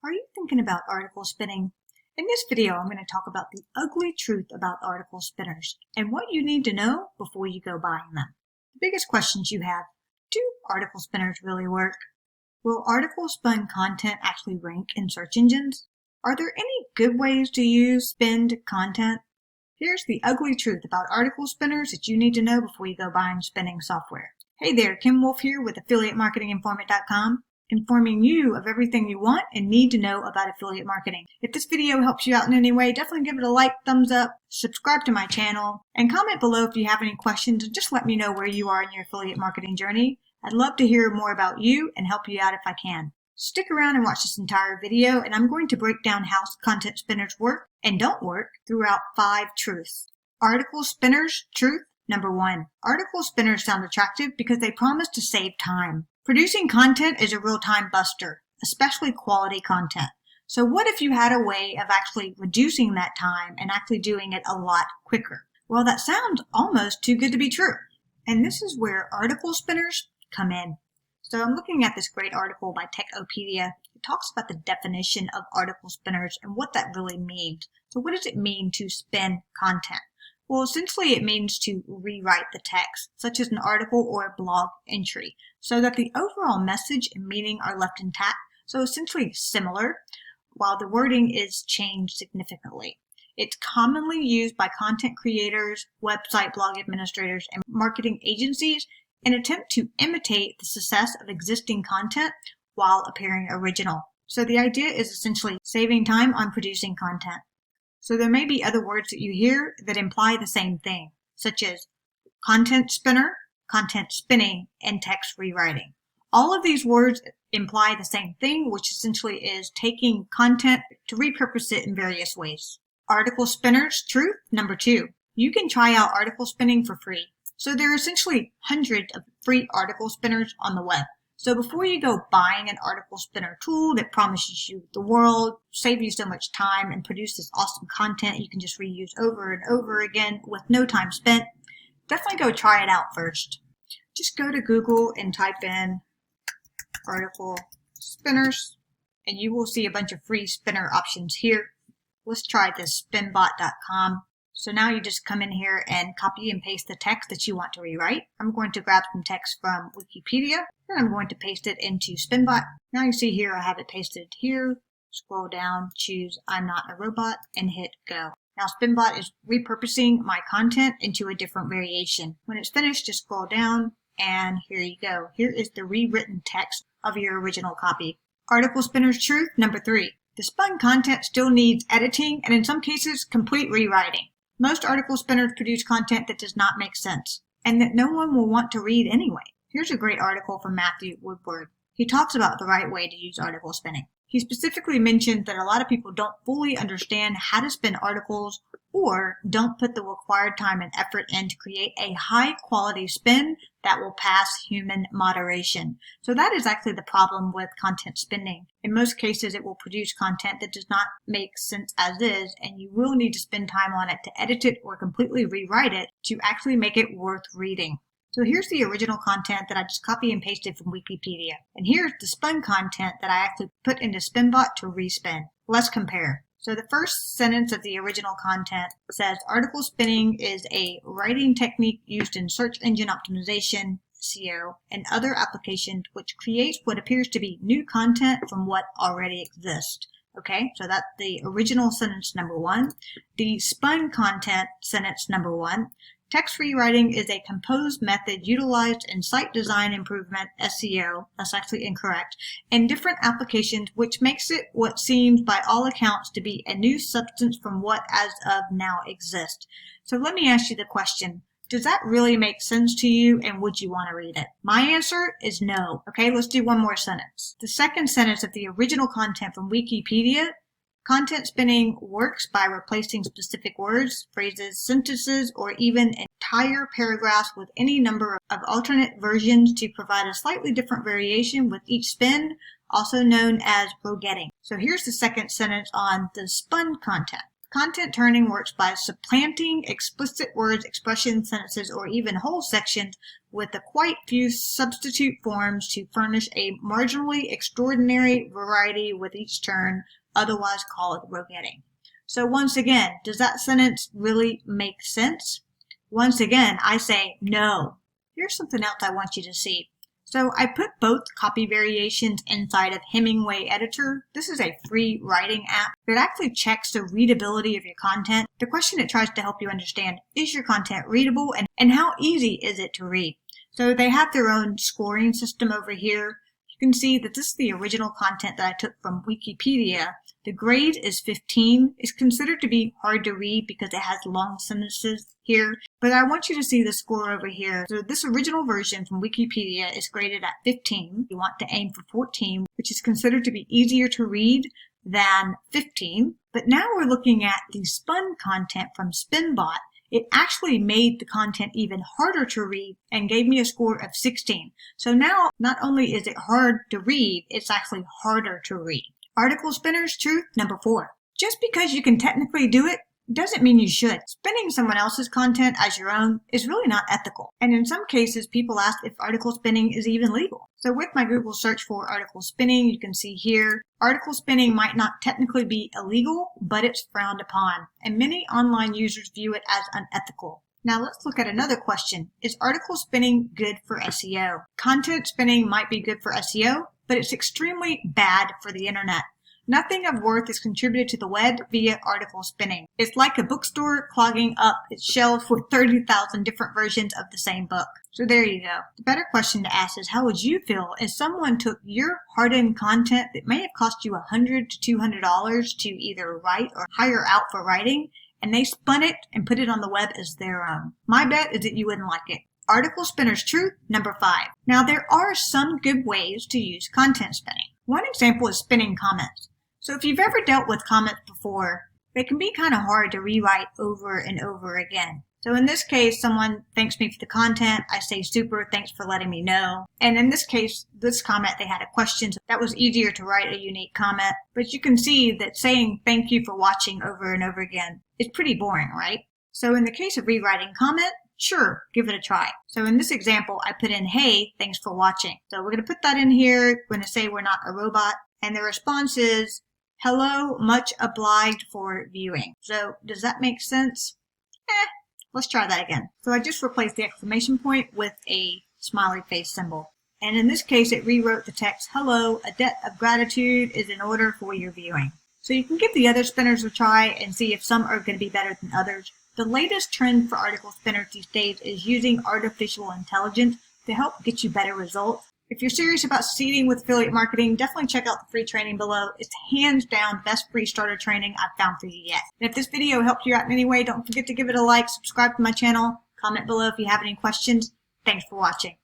Are you thinking about article spinning? In this video, I'm going to talk about the ugly truth about article spinners and what you need to know before you go buying them. The biggest questions you have: do article spinners really work? Will article spun content actually rank in search engines? Are there any good ways to use spinned content? Here's the ugly truth about article spinners that you need to know before you go buying spinning software. Hey there, Kim Wolf here with AffiliateMarketingInformant.com. Informing you of everything you want and need to know about affiliate marketing. If this video helps you out in any way, definitely give it a like, thumbs up, subscribe to my channel, and comment below if you have any questions, and just let me know where you are in your affiliate marketing journey. I'd love to hear more about you and help you out if I can. Stick around and watch this entire video, and I'm going to break down how content spinners work and don't work throughout 5 truths. Article spinners, truth number 1. Article spinners sound attractive because they promise to save time. Producing content is a real time buster, especially quality content. So what if you had a way of actually reducing that time and actually doing it a lot quicker? Well, that sounds almost too good to be true. And this is where article spinners come in. So I'm looking at this great article by Techopedia. It talks about the definition of article spinners and what that really means. So what does it mean to spin content? Well, essentially it means to rewrite the text, such as an article or a blog entry, so that the overall message and meaning are left intact, so essentially similar, while the wording is changed significantly. It's commonly used by content creators, website blog administrators, and marketing agencies in an attempt to imitate the success of existing content while appearing original. So the idea is essentially saving time on producing content. So there may be other words that you hear that imply the same thing, such as content spinner, content spinning, and text rewriting. All of these words imply the same thing, which essentially is taking content to repurpose it in various ways. Article spinners, truth number 2. You can try out article spinning for free. So there are essentially hundreds of free article spinners on the web. So before you go buying an article spinner tool that promises you the world, save you so much time, and produce this awesome content you can just reuse over and over again with no time spent, definitely go try it out first. Just go to Google and type in article spinners, and you will see a bunch of free spinner options here. Let's try this, spinbot.com. So now you just come in here and copy and paste the text that you want to rewrite. I'm going to grab some text from Wikipedia, and I'm going to paste it into Spinbot. Now you see here I have it pasted here. Scroll down, choose I'm Not a Robot, and hit go. Now Spinbot is repurposing my content into a different variation. When it's finished, just scroll down, and here you go. Here is the rewritten text of your original copy. Article spinners truth number 3. The spun content still needs editing, and in some cases, complete rewriting. Most article spinners produce content that does not make sense, and that no one will want to read anyway. Here's a great article from Matthew Woodward. He talks about the right way to use article spinning. He specifically mentioned that a lot of people don't fully understand how to spin articles or don't put the required time and effort in to create a high quality spin that will pass human moderation. So that is actually the problem with content spinning. In most cases, it will produce content that does not make sense as is, and you will need to spend time on it to edit it or completely rewrite it to actually make it worth reading. So here's the original content that I just copy and pasted from Wikipedia. And here's the spun content that I actually put into Spinbot to respin. Let's compare. So the first sentence of the original content says, article spinning is a writing technique used in search engine optimization, SEO, and other applications which creates what appears to be new content from what already exists. Okay, so that's the original sentence number 1. The spun content sentence number 1. Text rewriting is a composed method utilized in site design improvement, SEO, that's actually incorrect, and different applications, which makes it what seems by all accounts to be a new substance from what as of now exists. So let me ask you the question, does that really make sense to you, and would you want to read it? My answer is no. Okay, let's do one more sentence. The second sentence of the original content from Wikipedia. Content spinning works by replacing specific words, phrases, sentences, or even entire paragraphs with any number of alternate versions to provide a slightly different variation with each spin, also known as brogetting. So here's the second sentence on the spun content. Content turning works by supplanting explicit words, expressions, sentences, or even whole sections with a quite few substitute forms to furnish a marginally extraordinary variety with each turn, otherwise called rogetting. So once again, does that sentence really make sense? Once again, I say no. Here's something else I want you to see. So I put both copy variations inside of Hemingway Editor. This is a free writing app that actually checks the readability of your content. The question it tries to help you understand, is your content readable and how easy is it to read? So they have their own scoring system over here. You can see that this is the original content that I took from Wikipedia. The grade is 15. It's considered to be hard to read because it has long sentences here, but I want you to see the score over here. So this original version from Wikipedia is graded at 15. You want to aim for 14, which is considered to be easier to read than 15. But now we're looking at the spun content from Spinbot. It actually made the content even harder to read and gave me a score of 16. So now, not only is it hard to read, it's actually harder to read. Article spinners, truth number 4. Just because you can technically do it doesn't mean you should. Spinning someone else's content as your own is really not ethical. And in some cases, people ask if article spinning is even legal. So with my Google search for article spinning, you can see here, article spinning might not technically be illegal, but it's frowned upon. And many online users view it as unethical. Now let's look at another question. Is article spinning good for SEO? Content spinning might be good for SEO, but it's extremely bad for the internet. Nothing of worth is contributed to the web via article spinning. It's like a bookstore clogging up its shelves with 30,000 different versions of the same book. So there you go. The better question to ask is, how would you feel if someone took your hard-earned content that may have cost you $100 to $200 to either write or hire out for writing, and they spun it and put it on the web as their own? My bet is that you wouldn't like it. Article spinners, truth number 5. Now there are some good ways to use content spinning. One example is spinning comments. So if you've ever dealt with comments before, they can be kind of hard to rewrite over and over again. So in this case, someone thanks me for the content. I say, super, thanks for letting me know. And in this case, this comment, they had a question. So that was easier to write a unique comment. But you can see that saying thank you for watching over and over again is pretty boring, right? So in the case of rewriting comment, sure, give it a try. So in this example, I put in, hey, thanks for watching. So we're going to put that in here. We're going to say we're not a robot. And the response is, hello, much obliged for viewing. So does that make sense? Let's try that again. So I just replaced the exclamation point with a smiley face symbol. And in this case, it rewrote the text, hello, a debt of gratitude is in order for your viewing. So you can give the other spinners a try and see if some are going to be better than others. The latest trend for article spinners these days is using artificial intelligence to help get you better results. If you're serious about succeeding with affiliate marketing, definitely check out the free training below. It's hands down best free starter training I've found for you yet. And if this video helped you out in any way, don't forget to give it a like, subscribe to my channel, comment below if you have any questions. Thanks for watching.